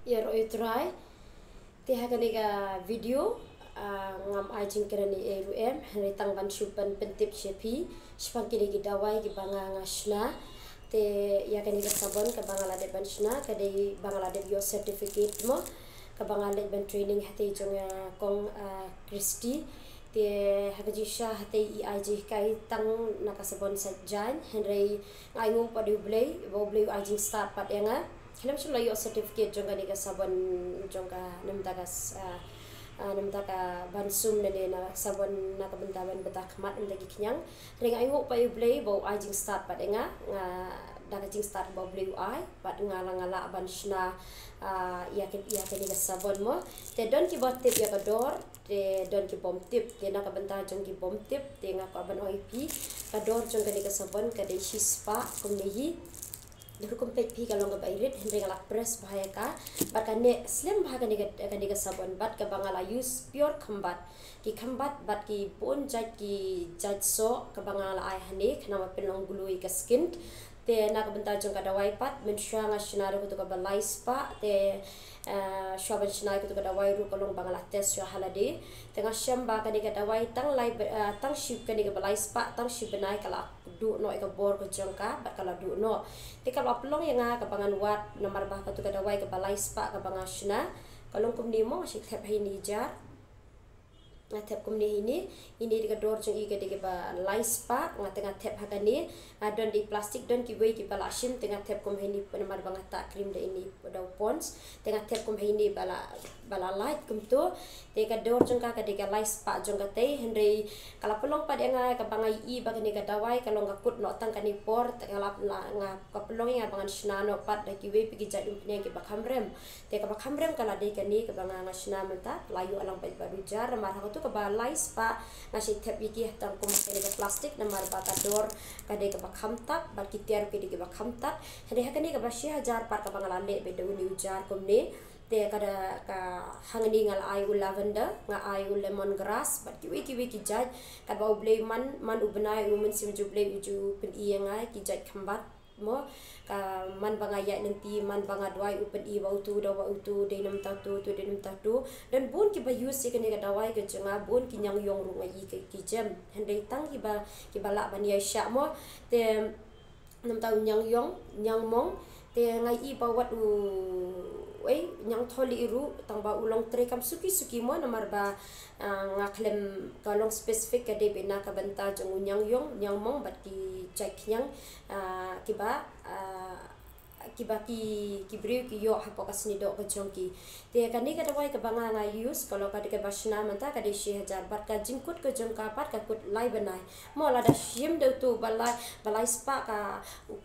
ya roi try ti hakani ga video ngam ajing kerani erum henry tangban supan pentip shepi spang kini gi dawai gi banga ngasna te ya kani ga sabon ka bangala de banshna ka de bangala de yo certificate mo ka bangala ban training hate jonga kong Christy te hakaji sha hate IJ kai tang nakasabon sajjan henry ngayu padu blay bo blay ajing start pat yanga Helm sula yo certificate jonga ni ka sabon jonga namtaka bansum na na sabon nakabantaban batak mat namtaki kinyang ring ayo pa yu play bo ajing start pat nga dakajing start bo blue eye pat ngala bansna yakin ni ka sabon mo te don ki bot tip ya ka dor te don ki bom tip te nakabanta jong ki bom tip te nga ka ban OIP ka dor jonga ni ka sabon ka de spa kumnehi Dulu kompet pi kalau nggak bairit henry ngalak press bahaya ka bat kane slim bahaya kani ka sabon bat ka bangala use pure combat ki combat bat ki bon jat so ka bangala ai hane kana ma pelong glue ka skin te nak benta jong ka dawai pat men sha nga shinare ko to ka balai spa te shaban shinai ko to ka dawai ru kolong bangala test sha halade tengah syam ba kani ka dawai tang lai tang ship kani ka balai spa tang ship benai kala du no ka bor ko jong ka bat kala du no te kalau pelong yang ka bangan wat nomor bah ka tu ka dawai ka balai spa ka banga shna kalong kum ni mo si thep hi ni jar na thep kum ni ini di ka dor jong i ka de ba lai spa nga tengah thep ha ni don di plastik don ki wei ki bala shim tengah thep kum hi ni nomor banga ta krim de ini pada pons tengah thep kum hi ni bala light kum tu te ka dor jong ka de ka lai spa jong ka te henry kala pelong pa de nga ka banga i ba ni ka dawai kalau ngakut no tang ka ni por te kala nga ka pelong nga bangan shna no pat da ki wei pi jadum ni ki bakamrem te ka bakamrem kala de ka ni ka banga nga shna menta layu alang pa baru jar mar ha tu ka balai spa nga si thep iki tang kum ni ka plastik na mar ba ka dor ka de ka bakam tak ba ki tiar ki de ka bakam tak hade ha ka ni ka ba 1000 par ka bangala le be de ni ujar kum ni te kada ka hangni ngal ayu lavender nga ayu lemongrass bat ki wiki jaj ka ba blay man ubnai women sim ju blay ju pen i nga ki jaj khambat mo ka man banga ya nanti man banga dwai upen i ba utu da ba utu de nam ta tu de nam ta tu dan bun ki ba use ki ni ka dawai ke janga bun ki nyang yong ru ngai ki jam hande tang ki ba la ban ya sha mo te nam ta nyang yong nyang mong te ngai i ba wat nyang tholi iru tang ba ulong tre kam suki mo namar ba ngaklem kalong spesifik ka de bina ka banta jong nyang yong nyang mong bat ki chak nyang kiba ki brio ki yo ha pokas ni do ka jong ki te ka ni ka dawai ka banga nga use kalau ka de ka basna manta ka de 1000 bat ka jingkut ka jong ka pat ka kut lai banai mo la da shim de tu balai spa ka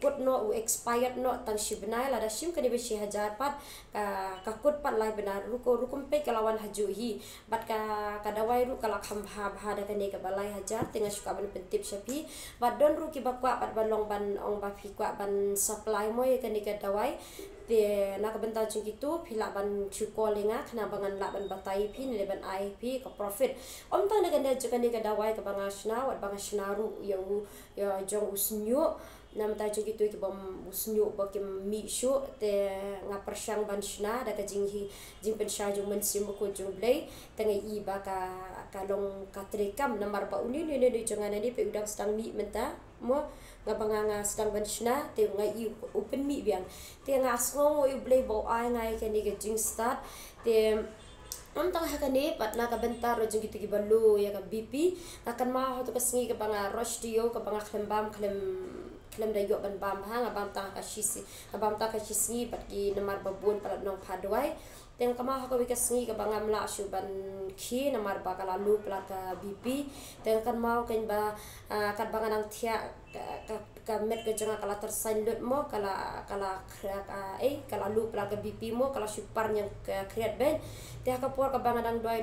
kut no expired no tang shibnai la da shim ka de 1000 pat ka kut pat lai banai rukum pe ka lawan haju hi bat ka dawai ru kala kham bha da ka ni ka balai hajar tengah suka ban pentip sapi bat don ru ki ba kwa pat balong ban ong ba phi kwa ban supply mo ka ni ka dawai te nak benta chung gitu phila ban chuko lenga khna bangan la ban batai phi ne ban IP ka profit om ta ne ganda juga ni ka dawai ka banga shna wat banga shna ru ya jong usnyo nam ta chung gitu ki bom usnyo ba kim mi shu te nga persang ban shna da ka jing pen sha jung men sim ko jung blai tanga i ba ka long ka trekam namar ba uni ne de jonga ne pe udang stang mi menta mo nga banga sedang benchna te ngai open mi biang te nga sngo u blay bo ai ngai ke ni ke jing start te am tang ha kane pat na ka bentar ro jing gitu ki balu ya ka BP akan ma ho to ka sngi ka banga rush dio ka banga klem da yo ban bam ha nga bam ta ka shisi pat ki namar babun pala nong phadwai teng kama ha ko bi ka sngi ka banga mla shu ban khi namar ba kala lu pla ka BP teng kan mau ken ba kat banga nang thia ka met ke jonga kala tersain lut mo kala lu pla ka BP mo kala super yang create ben te ka por ka banga nang doi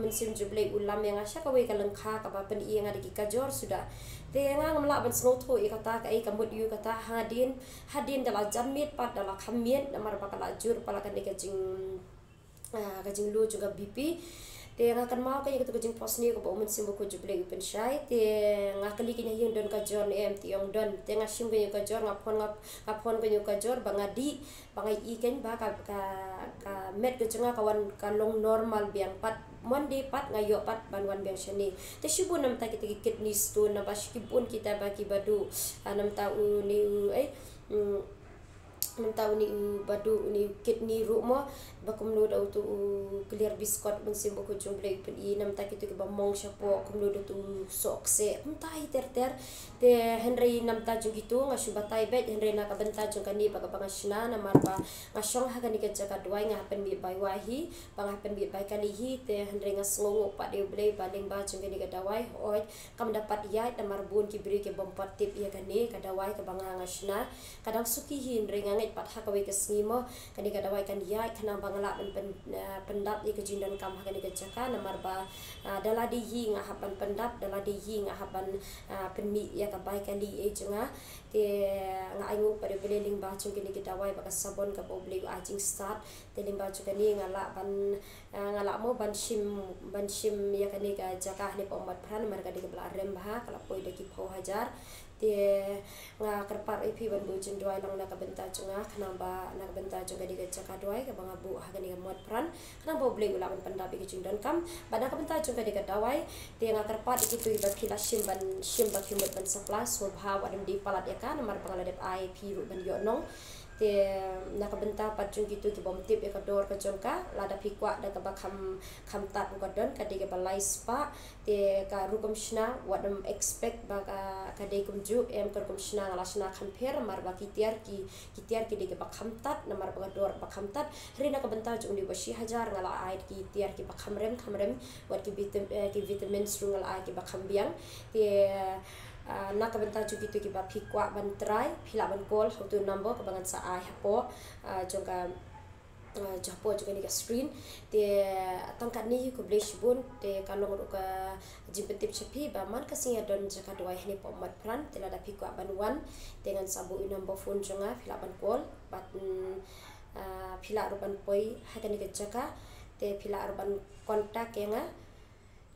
mensim juble ulam yang asya ka we ka lengkha ka ba pen i nga di ka jor sudah te nga ngamla ban sngo tho i kata ka ka mut yu kata hadin dala jamit pat dala khamien namar ba kala jur pala ka ni ka jing lu juga BP te ngakan mau ka gitu kujing pos ni ko bo mun simbo ko juble upen shai te ngakali kinya yung don ka jon ti yong don te ngasim ko ka jor ngapon ko ka jor bangadi bangai iken ba ka met ko junga kawan kalong normal biang pat monde pat ngayo pat banwan biang shani te shibun nam ta kita ni stu na ba shibun kita bagi badu nam tau ni mentau ni badu ni kit ni rumo bakum no dau tu clear biskot mun simbo ko jumble pen i nam ta kitu ke bamong shapo kum no tu sokse entai ter te henry nam ta ju gitu ngasu batai bet henry na ka benta ju kani ba bangasna na marpa ngasong ha kani ke jaga duai nga pen bi bai wahi bang pen bi bai kali hi te henry ngasngongo pa de ble baling ba ju kani ke dawai oi kam dapat ya na marbun ki bri ke bompat tip ya kani ka dawai ka bang ngasna kadang suki hi henry ngangai pat hakawi ke snimo kani ka dawai kan ya kana bangala pendap ni ke jindan kam kani ke jaka na marba daladi hi nga hapan pendap daladi hi nga hapan penmi ya ka bai kali e junga te nga aingu pada beleling ba chung kini kita wai baka sabon ka public ajing start te limba chung kini ngala mo ban shim ya kani ka jaka ni pomat pran marga di kebla rem bah kala poi de ki pau hajar te nga kerpar ipi ban bujin doai lang na ka benta chunga kana ba na benta chung kani ka jaka doai ka banga bu ha kani ka mod pran kana public ula ban pandapi ki chung dan kam bada ka benta chung kani ka dawai te nga kerpat ikitu iba kila shim ba kimut ban saplas so bha wadem di palat ya kan mar pangaladep IP ru ban yo nong te nakabenta patjung gitu ki bom tip ya kador ka jongka lada pikwa da ka bakam tat ka don ka de balai spa te ka rukum shna wadem expect ba ka de kum ju em ka kum shna ngala shna compare mar ba kitiar ki de ka bakam tat na mar ba dor bakam tat rina ka benta jung di bashi hajar ngala ait ki tiar ki bakam rem wat ki vitamin strung ngala ki bakam biang te nak benta ju gitu ki ba pikwa ban try phila ban call how to number ka bangan sa ai hapo jongka japo juga ni ka screen te tangkat ni ko blesh bun te kalong ro ka jimpetip chepi ba man ka singa don jaka doai ni po mat pran te lada pikwa ban wan dengan sabu number phone jonga phila ban call bat phila ro ban poi hakani ka jaka te phila ro ban kontak nga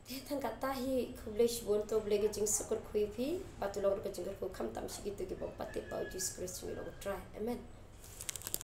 te tangkat tahi kublesh bon to blege jing sukut kuipi patulog ka jing ko kam tam sigitu ki bom pati pa Jesus Christ mi lo try amen.